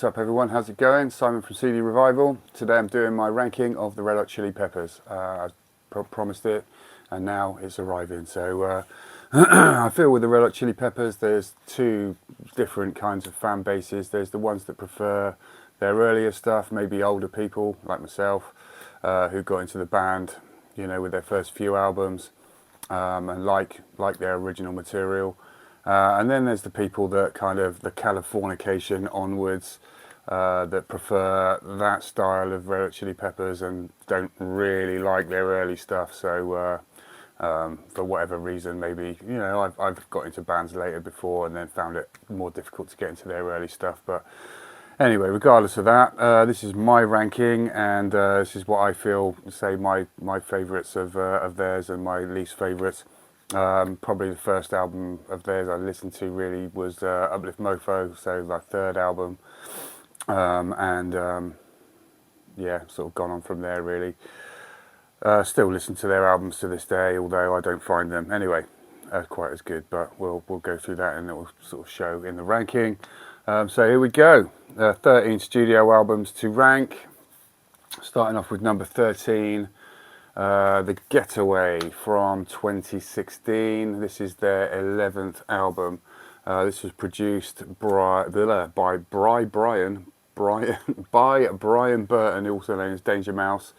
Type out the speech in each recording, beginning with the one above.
What's up everyone, how's it going? Simon from CD Revival. Today I'm doing my ranking of the Red Hot Chili Peppers. I promised it and now it's arriving. So I feel with the Red Hot Chili Peppers there's two different kinds of fan bases. There's the ones that prefer their earlier stuff, maybe older people like myself who got into the band, you know, with their first few albums and like their original material. And then there's the people that kind of the Californication onwards that prefer that style of Red Hot Chili Peppers and don't really like their early stuff. So for whatever reason, maybe, you know, I've got into bands later before and then found it more difficult to get into their early stuff. But anyway, regardless of that, this is my ranking, and this is what I feel, say, my favourites of theirs and my least favourites. Probably the first album of theirs I listened to really was Uplift Mofo, so my third album, yeah, sort of gone on from there really. Still listen to their albums to this day, although I don't find them anyway quite as good, but we'll go through that and it will sort of show in the ranking. So here we go, 13 studio albums to rank, starting off with number 13. The Getaway from 2016. This is their 11th album. This was produced by Brian Burton, also known as Danger Mouse.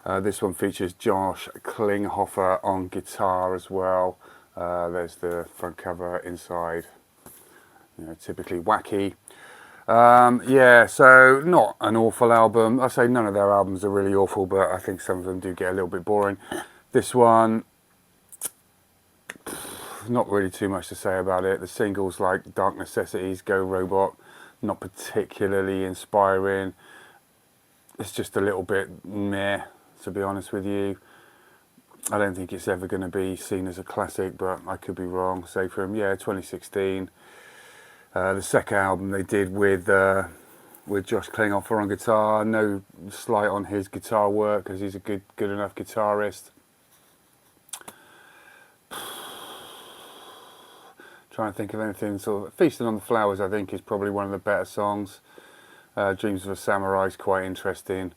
This one features Josh Klinghoffer on guitar as well. There's the front cover inside. You know, typically wacky. Yeah, so not an awful album. I say none of their albums are really awful, but I think some of them do get a little bit boring. This one, not really too much to say about it. The singles like Dark Necessities, Go Robot, not particularly inspiring. It's just a little bit meh, to be honest with you. I don't think it's ever going to be seen as a classic, but I could be wrong. Say from, yeah, 2016. The second album they did with Josh Klinghoffer on guitar. No slight on his guitar work because he's a good enough guitarist. Trying to think of anything sort of. Feasting on the Flowers, I think, is probably one of the better songs. Dreams of a Samurai is quite interesting,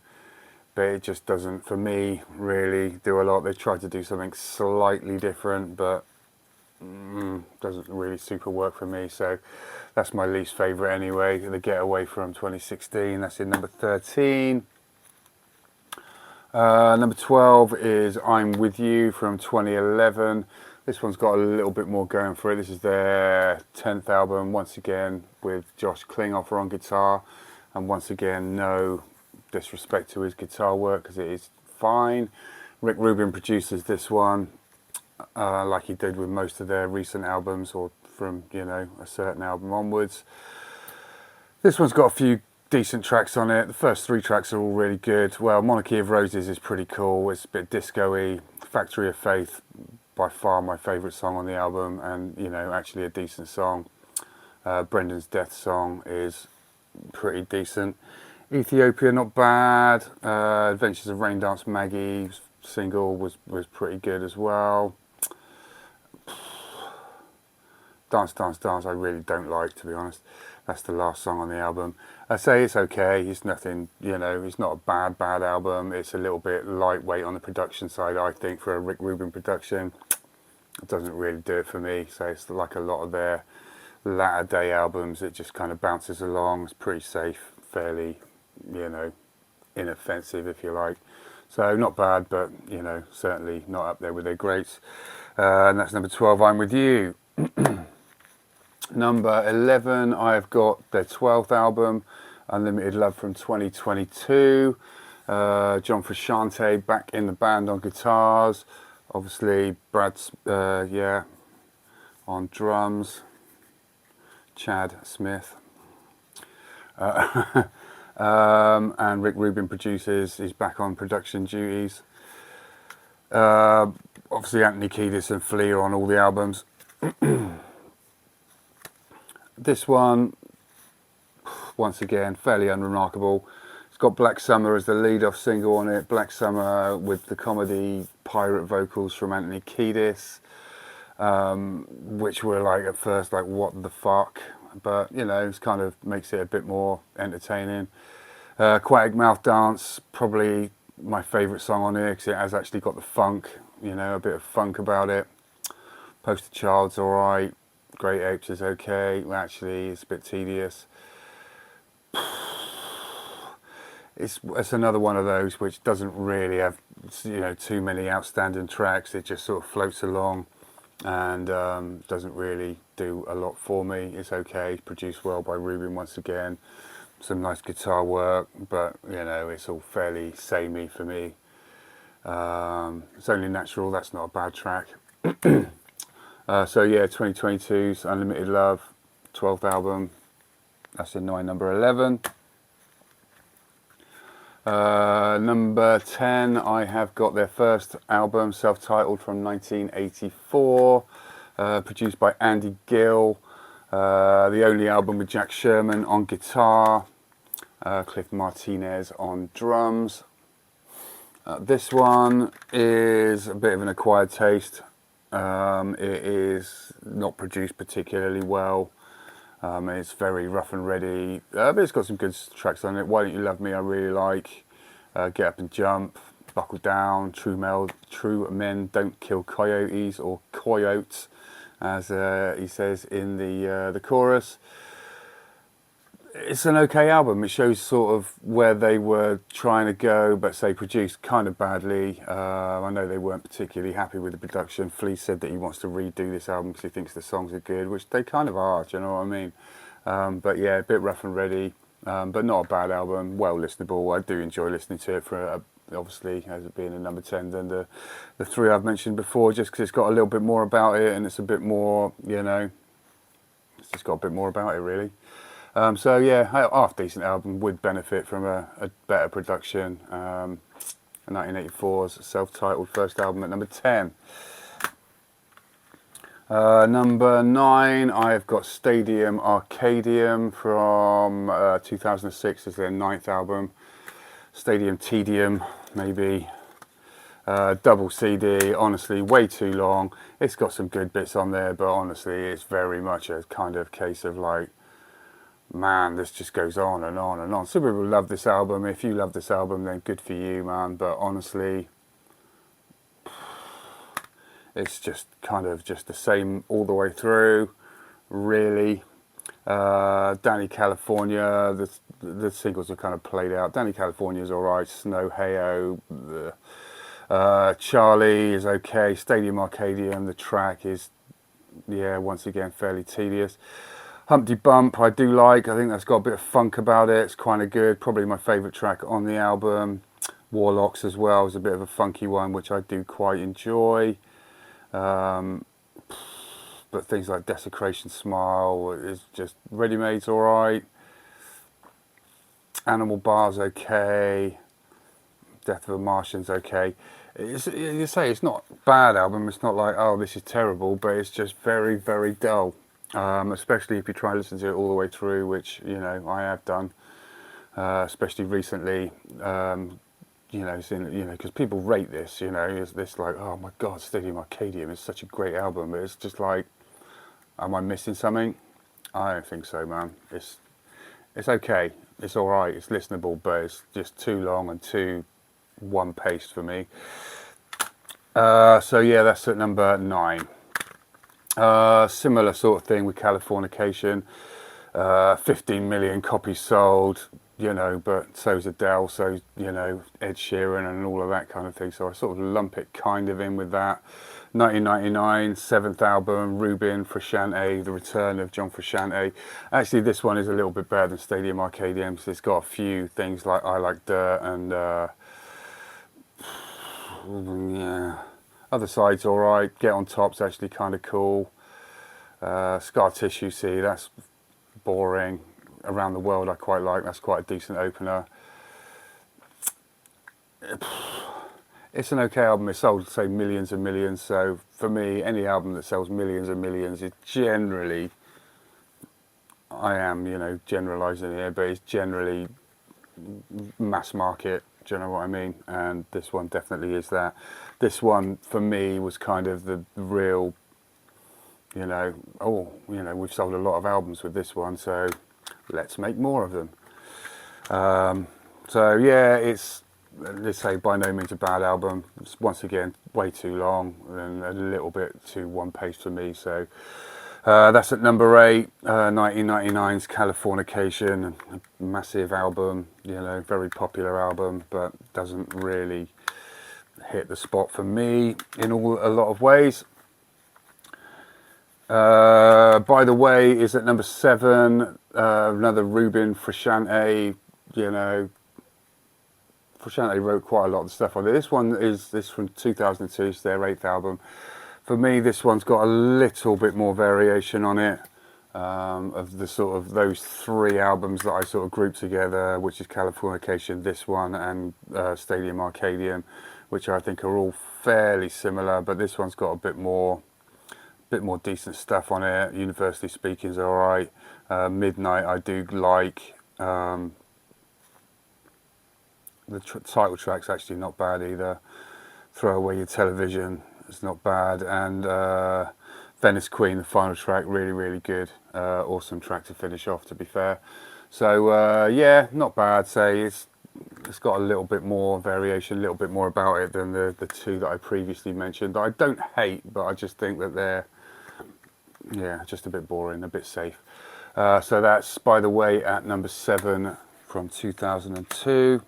but it just doesn't, for me, really do a lot. They tried to do something slightly different, but doesn't really super work for me, so that's my least favourite anyway. The Getaway from 2016, that's in number 13. Number 12 is I'm With You from 2011. This one's got a little bit more going for it. This is their 10th album, once again with Josh Klinghoffer on guitar, and once again no disrespect to his guitar work because it is fine. Rick Ruben produces this one. Like he did with most of their recent albums, or from, you know, a certain album onwards. This one's got a few decent tracks on it. The first 3 tracks are all really good. Well, Monarchy of Roses is pretty cool. It's a bit disco-y. Factory of Faith, by far my favourite song on the album, and, you know, actually a decent song. Brendan's Death song is pretty decent. Ethiopia, not bad. Adventures of Rain Dance Maggie single was pretty good as well. Dance, Dance, Dance I really don't like, to be honest. That's the last song on the album. I say it's okay, it's nothing, you know, it's not a bad album. It's a little bit lightweight on the production side, I think, for a Rick Rubin production. It doesn't really do it for me, so it's like a lot of their latter day albums. It just kind of bounces along. It's pretty safe, fairly, you know, inoffensive, if you like. So not bad, but, you know, certainly not up there with their greats. And that's number 12, I'm With You. Number 11, I've got their 12th album, Unlimited Love from 2022. John Frusciante back in the band on guitars. Obviously, Brad's, yeah, on drums. Chad Smith. And Rick Rubin produces. He's back on production duties. Obviously, Anthony Kiedis and Flea are on all the albums. This one, once again, fairly unremarkable. It's got Black Summer as the lead-off single on it. Black Summer with the comedy pirate vocals from Anthony Kiedis, which were like, at first, like, what the fuck? but you know, it kind of makes it a bit more entertaining. Aquatic Mouth Dance, probably my favourite song on here because it has actually got the funk, you know, a bit of funk about it. Poster Child's alright, Great Apes is okay, well, actually it's a bit tedious. It's another one of those which doesn't really have, you know, too many outstanding tracks. It just sort of floats along and doesn't really do a lot for me. It's okay, produced well by Ruben once again. Some nice guitar work, but you know, it's all fairly samey for me. It's Only Natural, that's not a bad track. So yeah, 2022's Unlimited Love, 12th album. That's in number 11. Number 10, I have got their first album, self-titled, from 1984, produced by Andy Gill. The only album with Jack Sherman on guitar, Cliff Martinez on drums. This one is a bit of an acquired taste. It is not produced particularly well. It's very rough and ready, but it's got some good tracks on it. Why Don't You Love Me I really like. Get Up and Jump, Buckle Down, True Men Don't Kill Coyotes, or Coyotes, as he says in the chorus. It's an okay album. It shows sort of where they were trying to go, but say produced kind of badly. I know they weren't particularly happy with the production. Flea said that he wants to redo this album because he thinks the songs are good, which they kind of are, do you know what I mean? But yeah, a bit rough and ready, but not a bad album. Well listenable. I do enjoy listening to it for obviously, as it being a number 10 than the three I've mentioned before, just because it's got a little bit more about it and it's a bit more, you know, it's just got a bit more about it really. So yeah, half decent album, would benefit from a better production. 1984's self-titled first album at number 10. Number 9, I've got Stadium Arcadium from 2006 as their 9th album. Stadium Tedium, maybe. Double CD, honestly, way too long. It's got some good bits on there, but honestly, it's very much a kind of case of like, man, this just goes on and on and on. Some people love this album. If you love this album, then good for you, man. But honestly, it's just kind of just the same all the way through, really. Danny California, the singles are kind of played out. Danny California's alright. Snow Heyo, Charlie is okay. Stadium Arcadium, the track is, yeah, once again, fairly tedious. Humpty Bump, I do like. I think that's got a bit of funk about it. It's kind of good. Probably my favourite track on the album. Warlocks as well is a bit of a funky one, which I do quite enjoy. But things like Desecration Smile is just Ready-Made's alright. Animal Bar's okay. Death of a Martian's okay. You say it's not a bad album. It's not like, oh, this is terrible, but it's just very, very dull. Especially if you try and listen to it all the way through, which, you know, I have done, especially recently, you know, because people rate this, you know, it's this like, oh my God, Stadium Arcadium is such a great album, but it's just like, am I missing something? I don't think so, man. It's okay, it's alright, it's listenable, but it's just too long and too one-paced for me. So yeah, that's at number 9. Similar sort of thing with Californication. 15 million copies sold, you know, but so's Adele, so, you know, Ed Sheeran and all of that kind of thing. So I sort of lump it kind of in with that. 1999, 7th album, Ruben, Frusciante, the return of John Frusciante. Actually, this one is a little bit better than Stadium Arcadium, so it's got a few things like I Like Dirt and, yeah. Other side's alright. Get on Top's actually kind of cool. Scar Tissue, see, that's boring. Around the World I quite like. That's quite a decent opener. It's an okay album. It sold, say, millions and millions. So for me, any album that sells millions and millions is generally, I am, you know, generalising here, but it's generally mass market. Do you know what I mean? And this one definitely is that. This one, for me, was kind of the real you know, oh, you know, we've sold a lot of albums with this one, so let's make more of them. So yeah, it's, let's say, by no means a bad album. It's, once again, way too long and a little bit too one-paced for me. So that's at number 8, 1999's Californication, a massive album, you know, very popular album, but doesn't really hit the spot for me in a lot of ways. By the Way is at number 7, another Ruben Frusciante, you know. Frusciante wrote quite a lot of stuff on it. This one is from 2002, it's their 8th album. For me, this one's got a little bit more variation on it, of the sort of those 3 albums that I sort of grouped together, which is Californication, this one, and Stadium Arcadium, which I think are all fairly similar, but this one's got a bit more decent stuff on it. Universally Speaking is alright. Midnight I do like. The title track's actually not bad either. Throw Away Your Television is not bad. And Venice Queen, the final track, really, really good. Awesome track to finish off, to be fair. So yeah, not bad. Say it's got a little bit more variation, a little bit more about it than the 2 that I previously mentioned. I don't hate, but I just think that they're, yeah, just a bit boring, a bit safe. So that's, By the Way, at number 7 from 2002.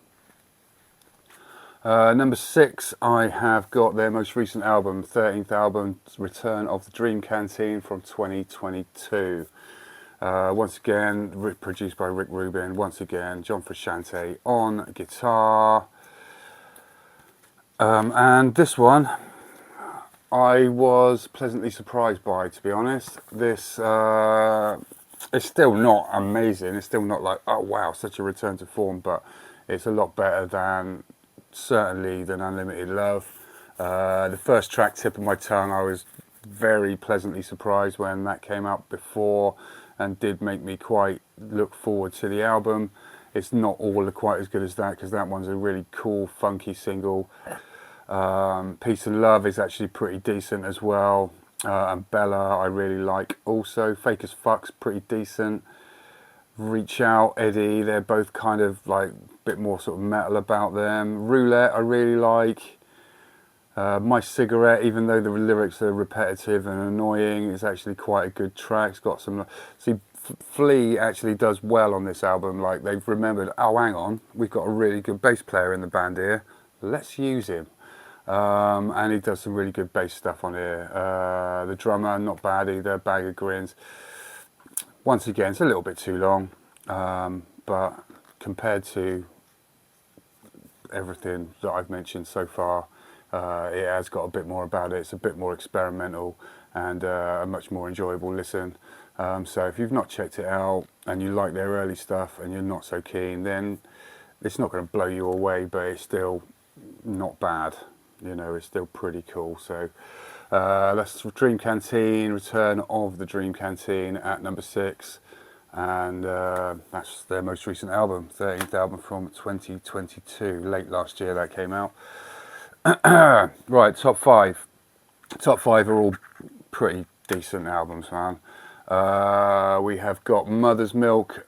Number 6, I have got their most recent album, 13th album, Return of the Dream Canteen from 2022. Once again, produced by Rick Ruben. Once again, John Frusciante on guitar. And this one, I was pleasantly surprised by, to be honest. This, it's still not amazing. It's still not like, oh wow, such a return to form, but it's a lot better than, certainly, than Unlimited Love. The first track, Tip of My Tongue, I was very pleasantly surprised when that came out before, and did make me quite look forward to the album. It's not all quite as good as that, because that one's a really cool, funky single. Peace and Love is actually pretty decent as well. And Bella I really like also. Fake as Fuck's pretty decent. Reach Out, Eddie, they're both kind of like a bit more sort of metal about them. Roulette I really like. My Cigarette, even though the lyrics are repetitive and annoying, is actually quite a good track. It's got some, see, Flea actually does well on this album. Like, they've remembered, oh hang on, we've got a really good bass player in the band here, let's use him. And he does some really good bass stuff on here. The drummer, not bad either, Bag of Grins. Once again, it's a little bit too long, but compared to everything that I've mentioned so far, it has got a bit more about it. It's a bit more experimental and a much more enjoyable listen. So if you've not checked it out and you like their early stuff and you're not so keen, then it's not going to blow you away, but it's still not bad. You know, it's still pretty cool. So that's Dream Canteen, Return of the Dream Canteen at number 6. And that's their most recent album, 13th album from 2022. Late last year that came out. Right, top 5. Top 5 are all pretty decent albums, man. We have got Mother's Milk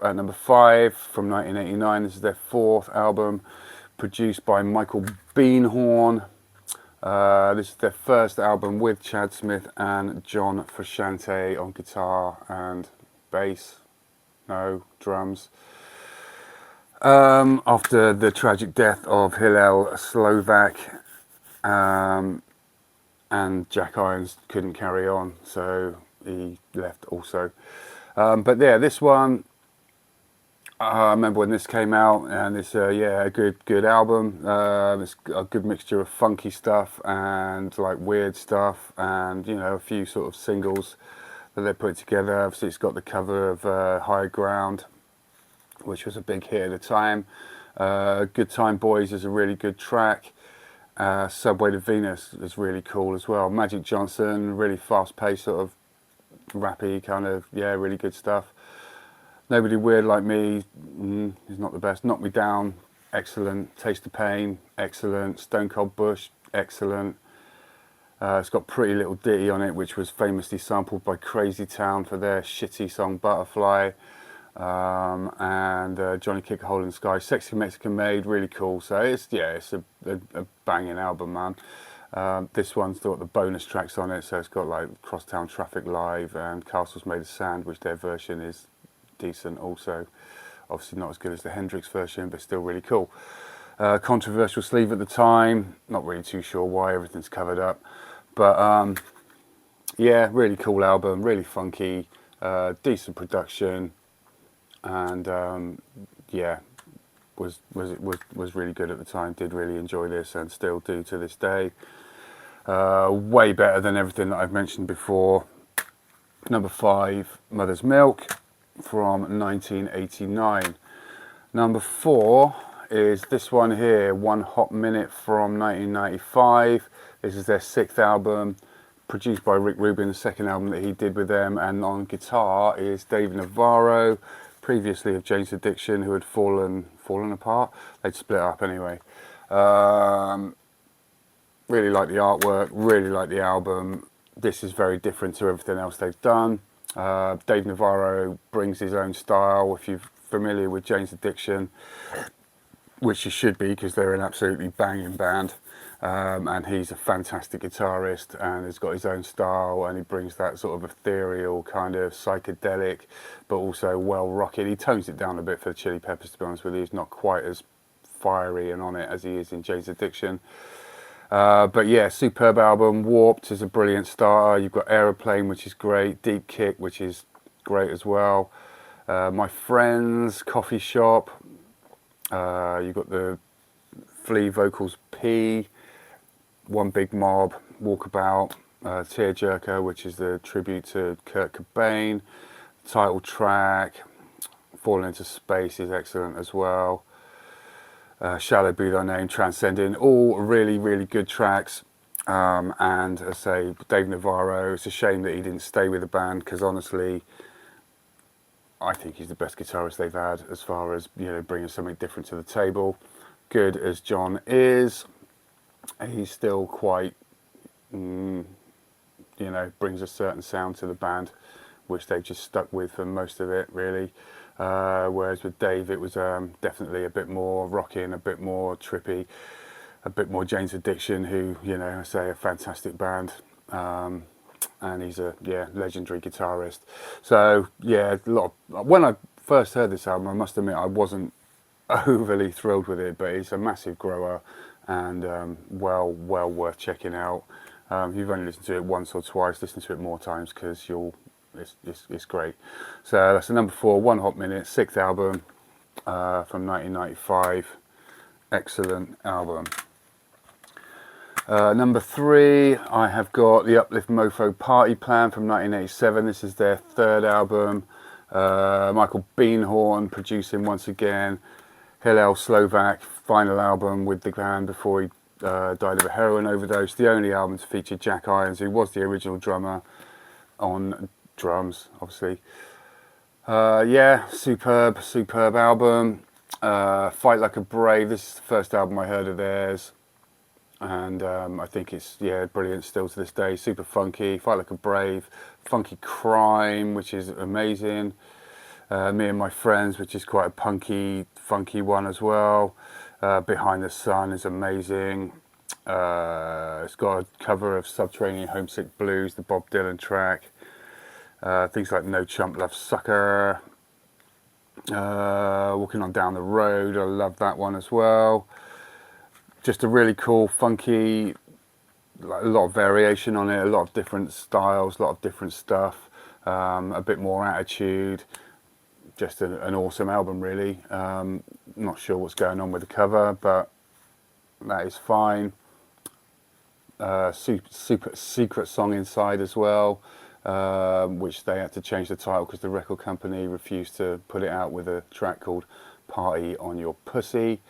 at number 5 from 1989. This is their 4th album, produced by Michael Beenhorn. This is their first album with Chad Smith and John Frusciante on guitar and bass, no drums. After the tragic death of Hillel Slovak, and Jack Irons couldn't carry on, so he left also. But yeah, this one, I remember when this came out, and it's yeah, a good album. It's a good mixture of funky stuff and like weird stuff, and you know, a few sort of singles that they put together. Obviously, it's got the cover of High Ground, which was a big hit at the time. Good Time Boys is a really good track. Subway to Venus is really cool as well. Magic Johnson, really fast-paced sort of rappy kind of, yeah, really good stuff. Nobody Weird Like Me is not the best. Knock Me Down, excellent. Taste of Pain, excellent. Stone Cold Bush, excellent. It's got Pretty Little Ditty on it, which was famously sampled by Crazy Town for their shitty song Butterfly. And Johnny Kick a Hole in the Sky, Sexy Mexican Made, really cool. So it's a banging album, man. This one's got the bonus tracks on it, so it's got like Crosstown Traffic Live and Castles Made of Sand, which their version is decent also. Obviously not as good as the Hendrix version, but still really cool. Controversial sleeve at the time, not really too sure why, everything's covered up. But yeah, really cool album, really funky, decent production, and yeah, was really good at the time. Did really enjoy this and still do to this day. Way better than everything that I've mentioned before. Number 5, Mother's Milk from 1989. Number 4 is this one here, One Hot Minute from 1995. This is their 6th album, produced by Rick Ruben, the 2nd album that he did with them, and on guitar is Dave Navarro, previously of Jane's Addiction, who had fallen apart. They'd split up anyway. Really like the artwork, really like the album. This is very different to everything else they've done. Dave Navarro brings his own style. If you're familiar with Jane's Addiction, which you should be because they're an absolutely banging band, and he's a fantastic guitarist and has got his own style, and he brings that sort of ethereal kind of psychedelic but also well rocking. He tones it down a bit for the Chili Peppers, to be honest with you. He's not quite as fiery and on it as he is in Jane's Addiction. But yeah, superb album. Warped is a brilliant starter. You've got Aeroplane, which is great. Deep Kick, which is great as well. My Friends, Coffee Shop. You've got the Flea vocals P, One Big Mob, Walkabout, Tearjerker, which is the tribute to Kurt Cobain. Title track, Falling Into Space is excellent as well. Shallow Be Thy Name, Transcending, all really, really good tracks. And as I say, Dave Navarro, it's a shame that he didn't stay with the band, because honestly, I think he's the best guitarist they've had as far as, you know, bringing something different to the table. Good as John is, he's still quite, you know, brings a certain sound to the band, which they've just stuck with for most of it, really. Whereas with Dave, it was definitely a bit more rocking, a bit more trippy, a bit more Jane's Addiction, who, you know, I say a fantastic band. And he's a legendary guitarist. So yeah, when I first heard this album, I must admit I wasn't overly thrilled with it, but it's a massive grower and well worth checking out. If you've only listened to it once or twice, listen to it more times, because it's great. So that's the number 4, One Hot Minute, 6th album from 1995. Excellent album. Number 3, I have got the Uplift Mofo Party Plan from 1987. This is their 3rd album. Michael Beenhorn producing once again. Hillel Slovak, final album with the band before he died of a heroin overdose. The only album to feature Jack Irons, who was the original drummer, on drums, obviously. Yeah, superb album. Fight Like a Brave, this is the first album I heard of theirs. And I think it's, brilliant still to this day. Super funky. Fight Like a Brave. Funky Crime, which is amazing. Me and My Friends, which is quite a punky, funky one as well. Behind the Sun is amazing. It's got a cover of Subterranean Homesick Blues, the Bob Dylan track. Things like No Chump Love Sucker. Walking on Down the Road, I love that one as well. Just a really cool, funky, like a lot of variation on it, a lot of different styles, a lot of different stuff, a bit more attitude. Just an awesome album, really. Not sure what's going on with the cover, but that is fine. Super secret song inside as well, which they had to change the title because the record company refused to put it out with a track called Party on Your Pussy.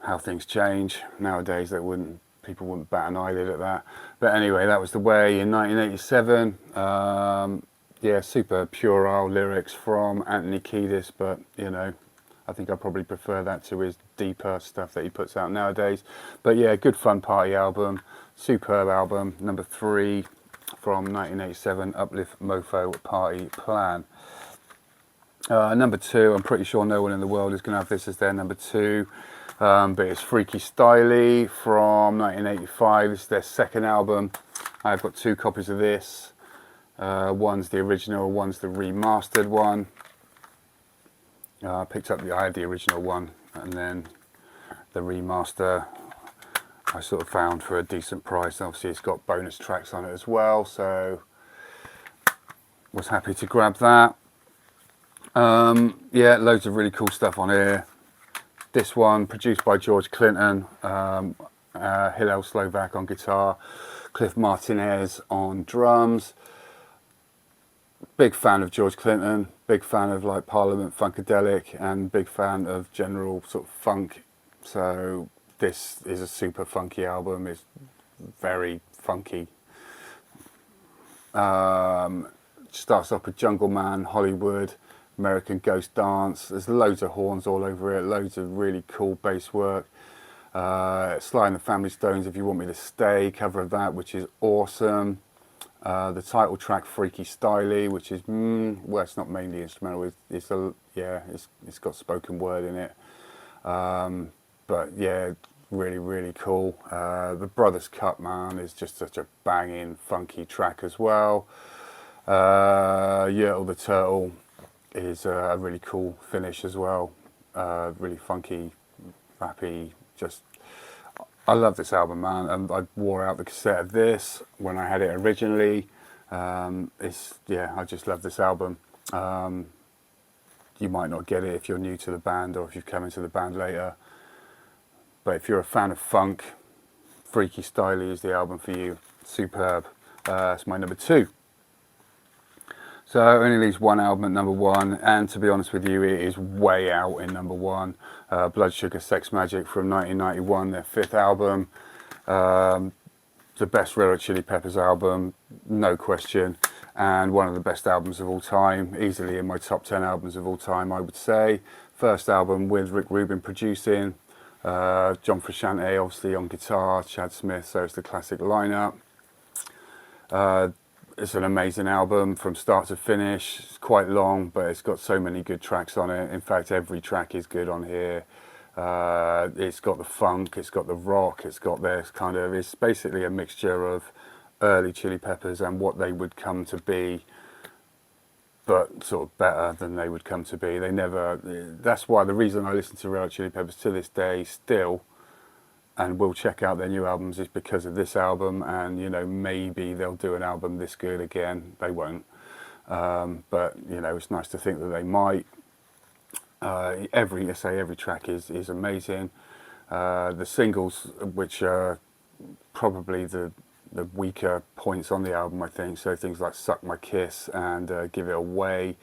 How things change nowadays, people wouldn't bat an eyelid at that. But anyway, that was the way in 1987. Super puerile lyrics from Anthony Kiedis, but you know, I think I probably prefer that to his deeper stuff that he puts out nowadays. But yeah, good fun party album. Superb album. Number 3 from 1987, Uplift Mofo Party Plan. Number 2, I'm pretty sure no one in the world is going to have this as their number 2, but it's Freaky Styley from 1985. It's their second album. I've got 2 copies of this. One's the original, one's the remastered one. I had the original one, and then the remaster I sort of found for a decent price. Obviously it's got bonus tracks on it as well, so was happy to grab that. Yeah, loads of really cool stuff on here. This one produced by George Clinton, Hillel Slovak on guitar, Cliff Martinez on drums. Big fan of George Clinton, big fan of like Parliament Funkadelic, and big fan of general sort of funk. So this is a super funky album. It's very funky. Starts off with Jungle Man, Hollywood, American Ghost Dance. There's loads of horns all over it, loads of really cool bass work. Sly and the Family Stones, If You Want Me to Stay, cover of that, which is awesome. The title track, Freaky Styley, which is, well, it's not mainly instrumental, it's got spoken word in it. But yeah, really, really cool. The Brothers Cut, man, is just such a banging, funky track as well. Yertle the Turtle is a really cool finish as well. Really funky, rappy, just... I love this album, man, and I wore out the cassette of this when I had it originally. I just love this album. You might not get it if you're new to the band or if you've come into the band later. But if you're a fan of funk, Freaky Styley is the album for you. Superb. It's my number 2. So it only leaves one album at number 1, and to be honest with you, it is way out in number 1. Blood Sugar Sex Magik from 1991, their 5th album. The best Red Hot Chili Peppers album, no question, and one of the best albums of all time, easily in my top 10 albums of all time, I would say. First album with Rick Rubin producing, John Frusciante obviously on guitar, Chad Smith, so it's the classic lineup. It's an amazing album from start to finish. It's quite long, but it's got so many good tracks on it. In fact, every track is good on here. It's got the funk, it's got the rock, it's got this kind of... It's basically a mixture of early Chili Peppers and what they would come to be, but sort of better than they would come to be. They never... That's why the reason I listen to Red Hot Chili Peppers to this day still, and will check out their new albums, is because of this album. And you know, maybe they'll do an album this good again. They won't, but you know, it's nice to think that they might. Every track is amazing. The singles, which are probably the weaker points on the album, I think, so things like Suck My Kiss and Give It Away,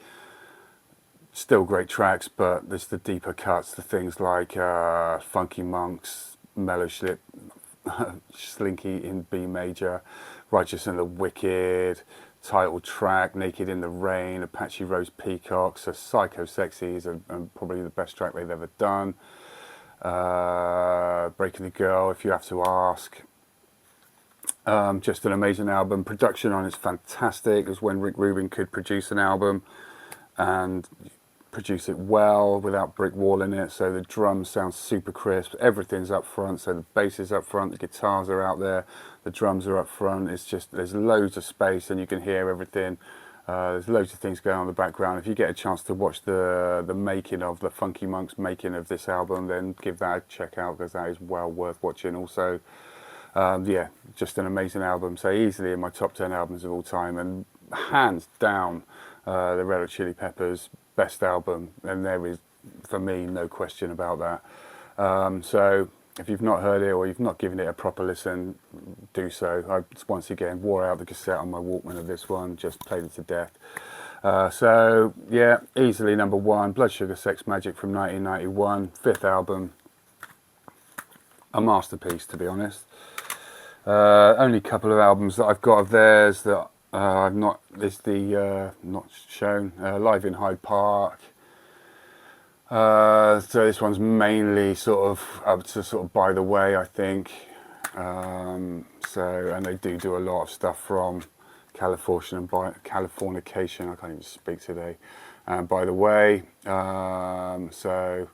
still great tracks, but there's the deeper cuts, the things like Funky Monks, Mellow Slip, Slinky in B major, Righteous and the Wicked, title track, Naked in the Rain, Apache Rose Peacock, so Psycho Sexy is probably the best track they've ever done. Breaking the Girl, If You Have to Ask. Just an amazing album. Production on it's fantastic. It was when Rick Rubin could produce an album and produce it well without brick wall in it, so the drums sound super crisp, everything's up front, so the bass is up front, the guitars are out there, the drums are up front. It's just, there's loads of space and you can hear everything. There's loads of things going on in the background. If you get a chance to watch the making of, the Funky Monks making of this album, then give that a check out, because that is well worth watching. Also, yeah, just an amazing album, so easily in my top 10 albums of all time, and hands down the Red Hot Chili Peppers best album, and there is, for me, no question about that. So if you've not heard it or you've not given it a proper listen, do so. I once again wore out the cassette on my Walkman of this one, just played it to death. So yeah, easily number 1, Blood Sugar Sex Magik from 1991, 5th album, a masterpiece, to be honest. Only a couple of albums that I've got of theirs that I've not, is the not shown, Live in Hyde Park. So this one's mainly sort of up to sort of By the Way, I think. So, and they do a lot of stuff from Californication, I can't even speak today, by the way. So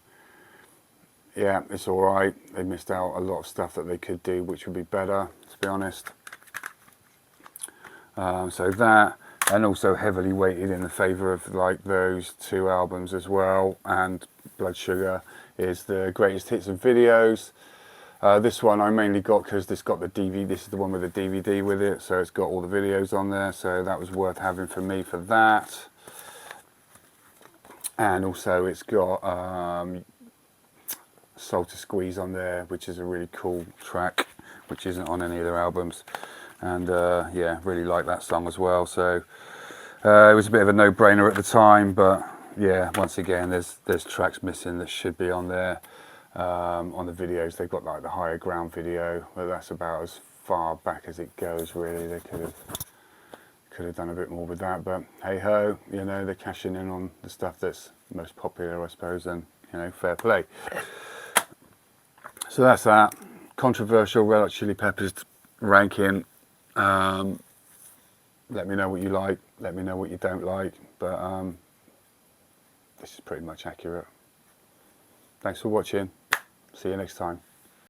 yeah, it's all right. They missed out a lot of stuff that they could do, which would be better, to be honest. So that, and also heavily weighted in the favour of like those two albums as well, and Blood Sugar is the greatest hits of videos. This one I mainly got because this got the DVD. This is the one with the DVD with it, so it's got all the videos on there. So that was worth having for me for that. And also it's got Soul to Squeeze on there, which is a really cool track, which isn't on any of their albums. And yeah, really like that song as well. So it was a bit of a no-brainer at the time, but yeah, once again, there's tracks missing that should be on there. On the videos, they've got like the Higher Ground video, but that's about as far back as it goes. Really, they could have done a bit more with that, but hey ho, you know, they're cashing in on the stuff that's most popular, I suppose, and you know, fair play. So that's that controversial Red Hot Chili Peppers ranking. Let me know what you like, let me know what you don't like, but this is pretty much accurate. Thanks for watching. See you next time.